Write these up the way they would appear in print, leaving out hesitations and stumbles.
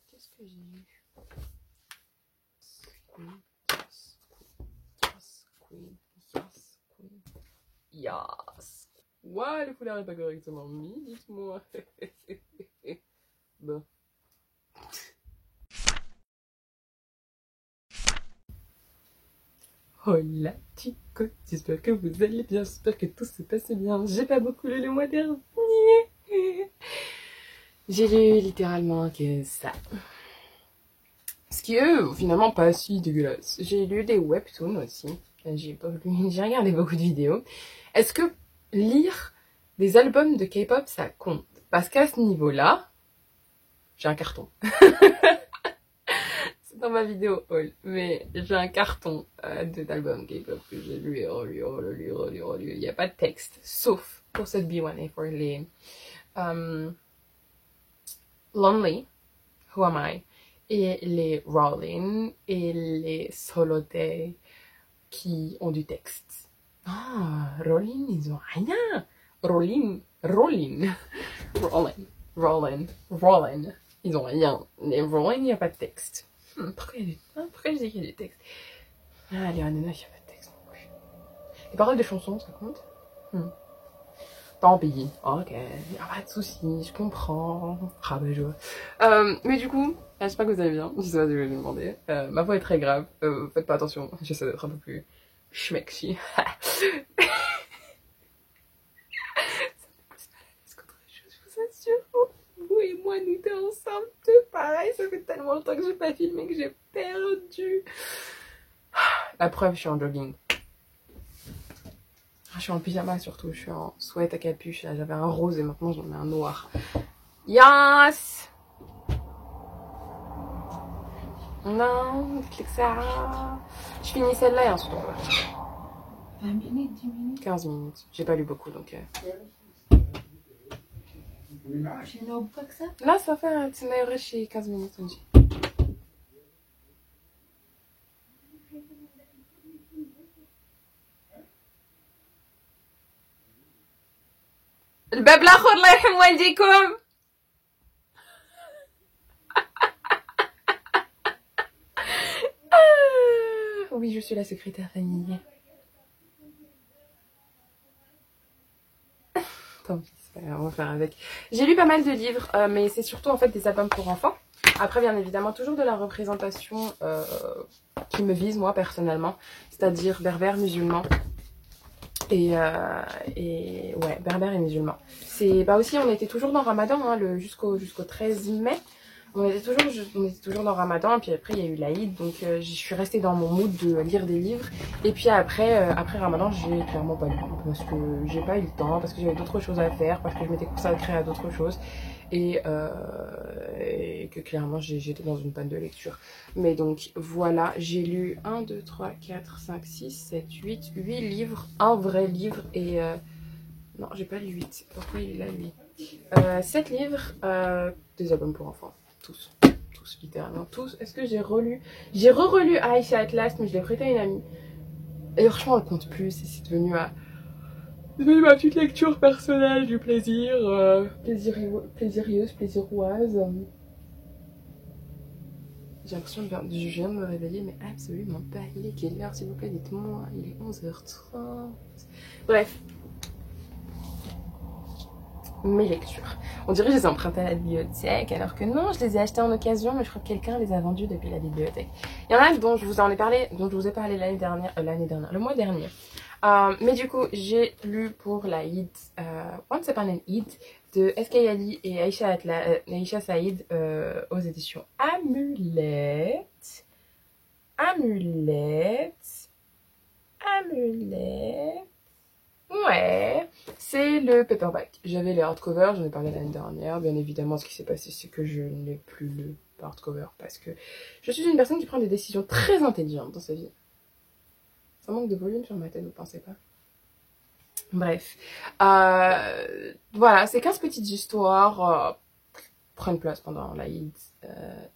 Qu'est-ce que j'ai eu? Yes. Ouais, le foulard est pas correctement mis, dites-moi. Bon. Hola chicos, j'espère que vous allez bien, j'espère que tout se passe bien. J'ai pas beaucoup lu le mois dernier. J'ai lu littéralement que ça. Ce qui est finalement pas si dégueulasse. J'ai lu des webtoons aussi. J'ai regardé beaucoup de vidéos. Est-ce que lire des albums de K-pop ça compte? Parce qu'à ce niveau-là, j'ai un carton. C'est dans ma vidéo haul, mais j'ai un carton d'albums K-pop que j'ai lu et relu. Il n'y a pas de texte, sauf pour cette B1 et pour les Lonely, Who Am I, et les Rolling et les Solo Day qui ont du texte. Ah, Rolling, ils ont rien. Rolling. Ils ont rien. Les Rolling, il n'y a pas de texte. Pourquoi je dis qu'il y a du texte? Ah, les Hanouna, il n'y a pas de texte non plus. Les paroles des chansons, ça compte? Tant pis. Ok, y a pas de soucis, je comprends. Ah bah je vois. Mais du coup, j'espère que vous allez bien. Je sais pas si je vais vous demander. Ma voix est très grave. Faites pas attention. J'essaie d'être un peu plus schmexy. Je vous assure. Vous et moi, nous deux ensemble, tout pareil. Ça fait tellement longtemps que j'ai pas filmé que j'ai perdu. La preuve, je suis en jogging. Je suis en pyjama surtout, je suis en sweat à capuche. J'avais un rose et maintenant j'en ai un noir. Yes! Non, clique ça. Je finis celle-là et ensuite on va. 20 minutes, 10 minutes. 15 minutes. J'ai pas lu beaucoup donc. Tu n'as pas que ça? Là, ça fait un petit heure chez 15 minutes. الباب الاخر الله يرحم والديكم. Oui, je suis la secrétaire famille. Tant pis, c'est pas grave, on va faire avec. J'ai lu pas mal de livres, mais c'est surtout en fait des albums pour enfants. Après, bien évidemment, toujours de la représentation qui me vise moi personnellement, c'est-à-dire berbères, musulmans. Et ouais, berbères et musulmans. C'est bah aussi, on était toujours dans Ramadan hein, jusqu'au 13 mai. On était toujours dans Ramadan, puis après il y a eu l'Aïd, donc je suis restée dans mon mood de lire des livres. Et puis après Ramadan, j'ai clairement pas lu, parce que j'ai pas eu le temps, parce que j'avais d'autres choses à faire, parce que je m'étais consacrée à d'autres choses, et que clairement j'étais dans une panne de lecture. Mais donc voilà, j'ai lu 1, 2, 3, 4, 5, 6, 7, 8 livres, un vrai livre, et... non, j'ai pas lu 8, pourquoi il est là lui 7 livres, des albums pour enfants. Tous, littéralement tous. Est-ce que j'ai relu? J'ai re-relu Aïcha Atlas, mais je l'ai prêté à une amie. Et franchement, elle compte plus. C'est devenu ma petite lecture personnelle du plaisir. Plaisirieuse, plaisiroise. J'ai l'impression de je viens de me réveiller, mais absolument pas. Il est quelle heure, s'il vous plaît? Dites-moi. Il est 11h30. Bref. Mes lectures. On dirait que je les ai empruntées à la bibliothèque, alors que non, je les ai achetées en occasion, mais je crois que quelqu'un les a vendues depuis la bibliothèque. Il y en a dont je vous ai parlé le mois dernier. Mais du coup, j'ai lu pour l'Aïd Once Upon an Eid de S.K. Ali et Aïcha Saïd aux éditions Amulette. Ouais, c'est le paperback. J'avais les hardcovers, j'en ai parlé l'année dernière. Bien évidemment, ce qui s'est passé, c'est que je n'ai plus le hardcover parce que je suis une personne qui prend des décisions très intelligentes dans sa vie. Ça manque de volume sur ma tête, vous pensez pas? Bref, voilà, c'est 15 petites histoires prennent place pendant l'Aïd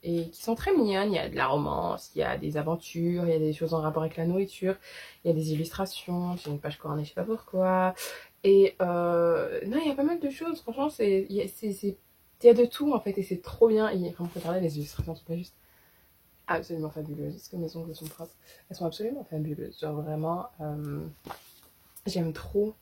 et qui sont très mignonnes. Il y a de la romance, il y a des aventures, il y a des choses en rapport avec la nourriture, il y a des illustrations, j'ai une page cornée, je sais pas pourquoi. Et non, il y a pas mal de choses, franchement, il y a de tout en fait et c'est trop bien. Et vraiment, regardez, les illustrations sont pas juste absolument fabuleuses. Est-ce que mes ongles sont propres? Elles sont absolument fabuleuses. Genre vraiment, j'aime trop.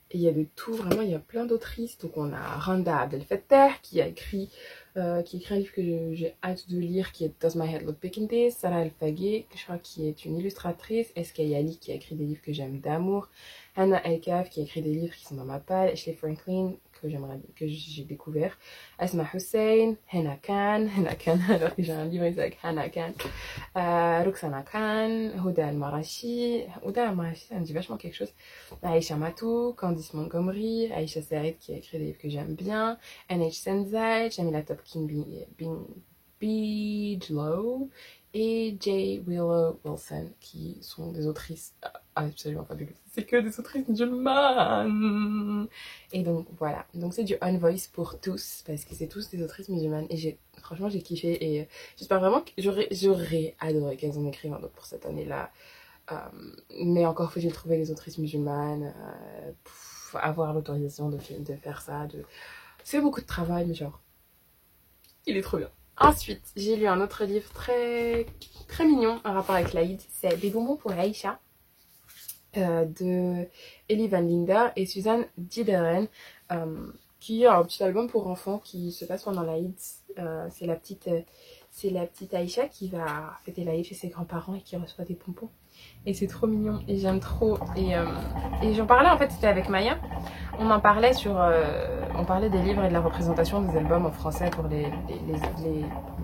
Et il y a de tout, vraiment, il y a plein d'autrices. Donc on a Randa Abdelfattah qui a écrit un livre que j'ai hâte de lire qui est Does My Head Look Big in This? Sarah El-Fagé, je crois, qui est une illustratrice. S.K. Ali qui a écrit des livres que j'aime d'amour. Hannah El-Kaf qui a écrit des livres qui sont dans ma palle. Ashley Franklin que j'ai découvert. Asma Hussein, Henna Khan, alors que j'ai un livre avec Henna Khan. Roxana Khan, Huda Al-Marashi. Huda Al-Marashi, ça me dit vachement quelque chose. Aïcha Matou, Candice Montgomery, Aïcha Saïd qui a écrit des livres que j'aime bien. NH Senzai, Jamila Topkin Bijlow et Jay Willow Wilson qui sont des autrices absolument fabuleuses. C'est que des autrices musulmanes. Et donc voilà, donc c'est du On Voice pour tous parce que c'est tous des autrices musulmanes et franchement j'ai kiffé et j'espère vraiment que j'aurais adoré qu'elles en écrivent un autre pour cette année-là. Mais encore faut-il trouver les autrices musulmanes, avoir l'autorisation de faire ça. C'est beaucoup de travail, mais genre, il est trop bien. Ensuite, j'ai lu un autre livre très, très mignon en rapport avec l'Aïd. C'est Des bonbons pour Aïcha de Ellie Van Linder et Suzanne Diberen, qui est un petit album pour enfants qui se passe pendant l'Aïd. C'est la petite Aïcha qui va fêter l'Aïd chez ses grands-parents et qui reçoit des bonbons. Et c'est trop mignon et j'aime trop. Et j'en parlais en fait, c'était avec Maya. On en parlait on parlait des livres et de la représentation des albums en français pour les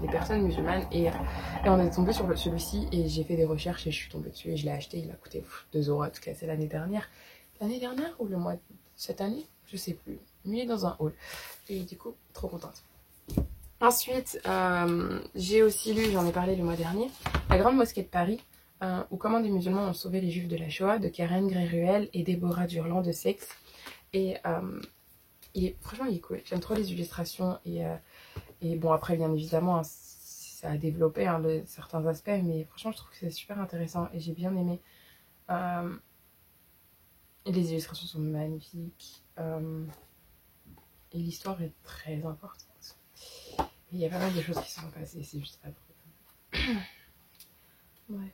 personnes musulmanes. Et on est tombé sur celui-ci et j'ai fait des recherches et je suis tombée dessus et je l'ai acheté. Il m'a coûté 2 euros à tout cas, c'est l'année dernière. L'année dernière ou cette année? Je sais plus. Mais il est dans un haul. Et du coup, trop contente. Ensuite, j'ai aussi lu, j'en ai parlé le mois dernier, La Grande Mosquée de Paris. Ou Comment des musulmans ont sauvé les juifs de la Shoah de Karen Gréruel et Déborah Durland de Sexe. Et franchement il est cool, j'aime trop les illustrations et bon après bien évidemment ça a développé certains aspects mais franchement je trouve que c'est super intéressant et j'ai bien aimé. Et les illustrations sont magnifiques et l'histoire est très importante. Et il y a pas mal de choses qui se sont passées, c'est juste pas trop. Ouais.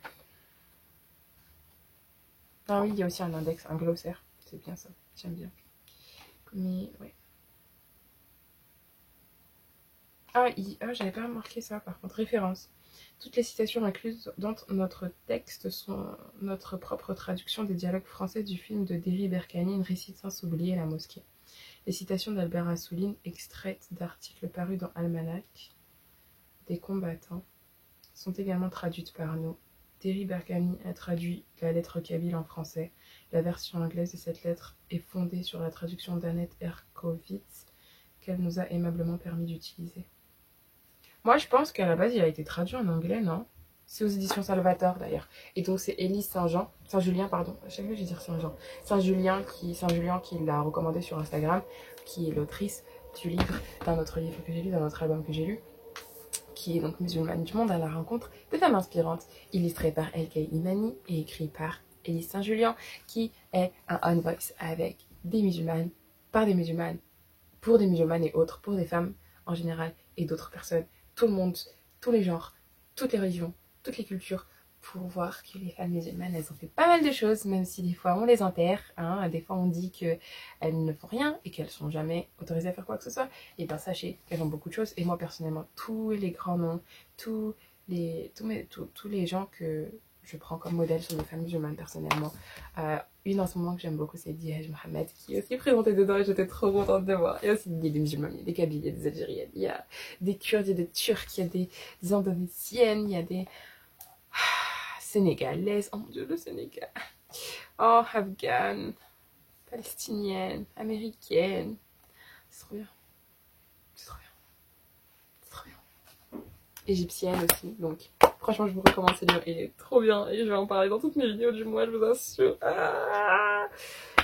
Ah oui, il y a aussi un index, un glossaire. C'est bien ça, j'aime bien. Mais ouais. J'avais pas remarqué ça par contre. Référence. Toutes les citations incluses dans notre texte sont notre propre traduction des dialogues français du film de Derry Berkani, Une récite sans s'oublier la mosquée. Les citations d'Albert Assouline, extraites d'articles parus dans Almanach des combattants, sont également traduites par nous. Derry Berkani a traduit la lettre kabyle en français. La version anglaise de cette lettre est fondée sur la traduction d'Annette Erkovitz qu'elle nous a aimablement permis d'utiliser. Moi, je pense qu'à la base, il a été traduit en anglais, non? C'est aux éditions Salvator, d'ailleurs. Et donc, c'est Élise Saint-Julien, pardon. À chaque fois, je vais dire Saint-Jean. Saint-Julien qui l'a recommandé sur Instagram, qui est l'autrice du livre, d'un autre livre que j'ai lu, d'un autre album que j'ai lu, qui est donc musulmane du monde à la rencontre de femmes inspirantes, illustrée par LK Imani et écrit par Élise Saint-Julien, qui est un On Voice avec des musulmanes, par des musulmanes, pour des musulmanes et autres, pour des femmes en général et d'autres personnes, tout le monde, tous les genres, toutes les religions, toutes les cultures, pour voir que les femmes musulmanes, elles ont fait pas mal de choses, même si des fois on les enterre, hein, des fois on dit qu'elles ne font rien et qu'elles sont jamais autorisées à faire quoi que ce soit, et bien sachez qu'elles ont beaucoup de choses, et moi personnellement, tous les grands noms, tous les gens que je prends comme modèle sur les femmes musulmanes personnellement, une en ce moment que j'aime beaucoup, c'est Dihaj Mohamed, qui est aussi présentée dedans et j'étais trop contente de voir. Et aussi, il y a des musulmans, il y a des Kabyles, il y a des Algériennes, il y a des Kurdes, il y a des Turcs, il y a des Indonésiennes, il y a des Sénégalaises, oh mon dieu, le Sénégal, oh, Afghanes, Palestiniennes, Américaines, c'est trop bien, c'est trop bien, c'est trop bien. Égyptienne aussi, donc franchement je vous recommande ce livre, il est trop bien et je vais en parler dans toutes mes vidéos du mois, je vous assure.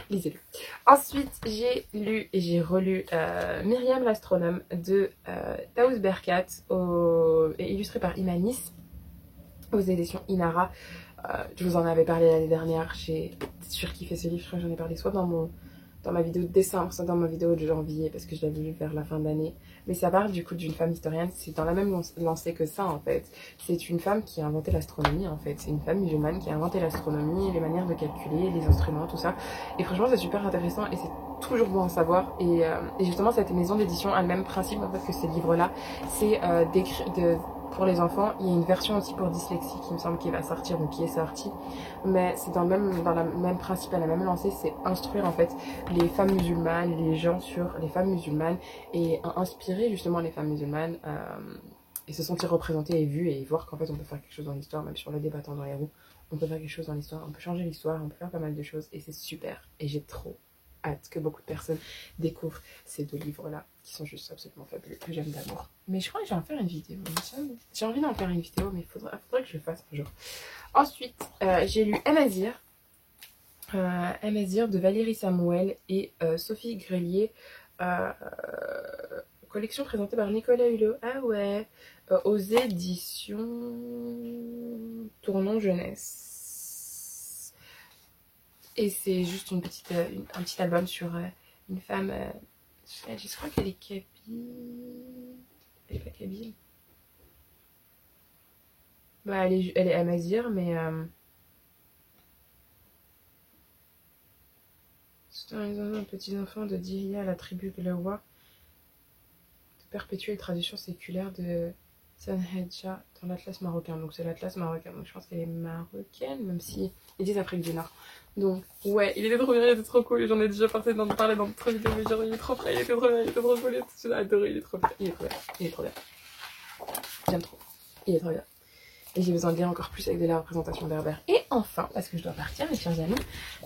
lisez-le. Ensuite, j'ai lu et j'ai relu Myriam l'astronome de Taous Berkat et illustré par Imanis aux éditions Inara. Je vous en avais parlé l'année dernière, j'ai surkiffé ce livre, je crois que j'en ai parlé soit dans ma vidéo de décembre, soit dans ma vidéo de janvier, parce que je l'avais lu vers la fin de l'année. Mais ça parle du coup d'une femme historienne, c'est dans la même lancée que ça en fait. C'est une femme qui a inventé l'astronomie en fait, c'est une femme musulmane qui a inventé l'astronomie, les manières de calculer, les instruments, tout ça. Et franchement c'est super intéressant et c'est toujours bon à savoir. Et justement cette maison d'édition a le même principe en fait que ces livres-là, c'est pour les enfants, il y a une version aussi pour dyslexie qui me semble qui va sortir, donc qui est sortie. Mais c'est dans le même principe, à la même lancée, c'est instruire en fait les femmes musulmanes, les gens sur les femmes musulmanes et inspirer justement les femmes musulmanes et se sentir représentées et vues et voir qu'en fait on peut faire quelque chose dans l'histoire, même sur le débattant dans les roues, on peut faire quelque chose dans l'histoire, on peut changer l'histoire, on peut faire pas mal de choses et c'est super et j'ai trop hâte que beaucoup de personnes découvrent ces deux livres-là qui sont juste absolument fabuleux, que j'aime d'amour. Mais je crois que je vais en faire une vidéo. J'ai envie d'en faire une vidéo, mais il faudrait que je le fasse un jour. Ensuite, j'ai lu Amazir de Valérie Samuel et Sophie Grelier. Collection présentée par Nicolas Hulot. Ah ouais, aux éditions Tournon Jeunesse. Et c'est juste un petit album sur une femme. Je crois qu'elle est kabyle. Elle est pas kabyle. Bah, elle est amazigh, mais. C'est un petit enfant de Diria, la tribu de Lawa, de perpétuer les traditions séculaires de Sanhedja dans l'Atlas marocain. Donc c'est l'Atlas marocain. Donc je pense qu'elle est marocaine, même si ils disent Afrique du Nord. Donc ouais, il était trop bien, il était trop cool. J'en ai déjà parlé dans d'autres vidéos, mais genre il est trop frais, il était trop bien, il était trop cool. J'ai adoré, il est trop bien, il est trop bien, il est trop bien. J'aime trop, il est trop bien. Et j'ai besoin de lire encore plus avec de la représentation berbère. Et enfin, parce que je dois partir, mes chers amis,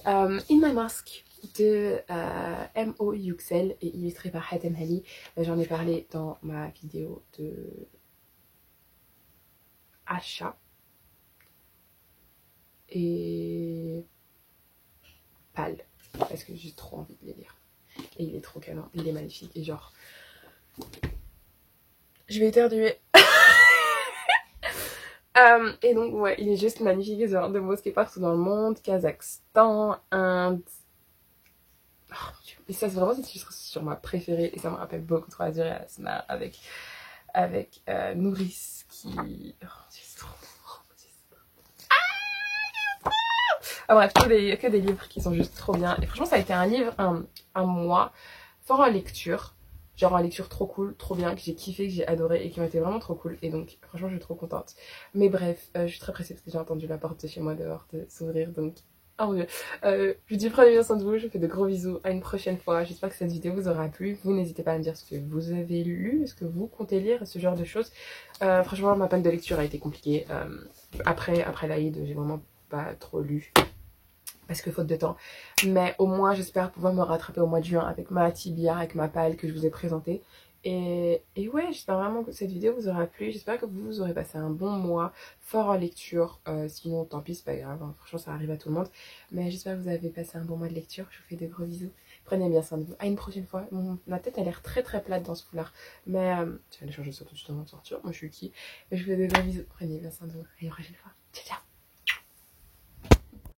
In My Mask de M.O. Yüksel et illustré par Hatem Ali. J'en ai parlé dans ma vidéo de achat. Et pâle, parce que j'ai trop envie de les lire. Et il est trop canon, il est magnifique. Et genre, je vais éternuer. Et donc ouais, il est juste magnifique, ce genre de mosquées partout dans le monde, Kazakhstan, Inde. Oh mon Dieu. Et ça c'est vraiment sur ma préférée et ça me rappelle beaucoup trop Azur et Asma avec Nourrice qui... Oh, c'est trop... Ah bref, que des livres qui sont juste trop bien. Et franchement ça a été un mois fort en lecture. Genre en lecture trop cool, trop bien, que j'ai kiffé, que j'ai adoré et qui ont été vraiment trop cool. Et donc franchement je suis trop contente. Mais bref, je suis très pressée parce que j'ai entendu la porte de chez moi dehors de s'ouvrir. Donc, oh mon dieu. Je vous dis prenez bien soin de vous, je vous fais de gros bisous. À une prochaine fois. J'espère que cette vidéo vous aura plu. Vous n'hésitez pas à me dire ce que vous avez lu, ce que vous comptez lire, ce genre de choses. Franchement ma panne de lecture a été compliquée. Après l'Aïd, j'ai vraiment pas trop lu. Parce que faute de temps. Mais au moins, j'espère pouvoir me rattraper au mois de juin avec ma tibia, avec ma palle que je vous ai présentée. Et ouais, j'espère vraiment que cette vidéo vous aura plu. J'espère que vous aurez passé un bon mois, fort en lecture. Sinon, tant pis, c'est pas grave. Hein. Franchement, ça arrive à tout le monde. Mais j'espère que vous avez passé un bon mois de lecture. Je vous fais de gros bisous. Prenez bien soin de vous. À une prochaine fois. Ma tête a l'air très très plate dans ce foulard. Mais je vais aller changer ça tout de suite avant de sortir. Moi, je suis qui. Mais je vous fais de gros bisous. Prenez bien soin de vous. À une prochaine fois. Ciao, ciao.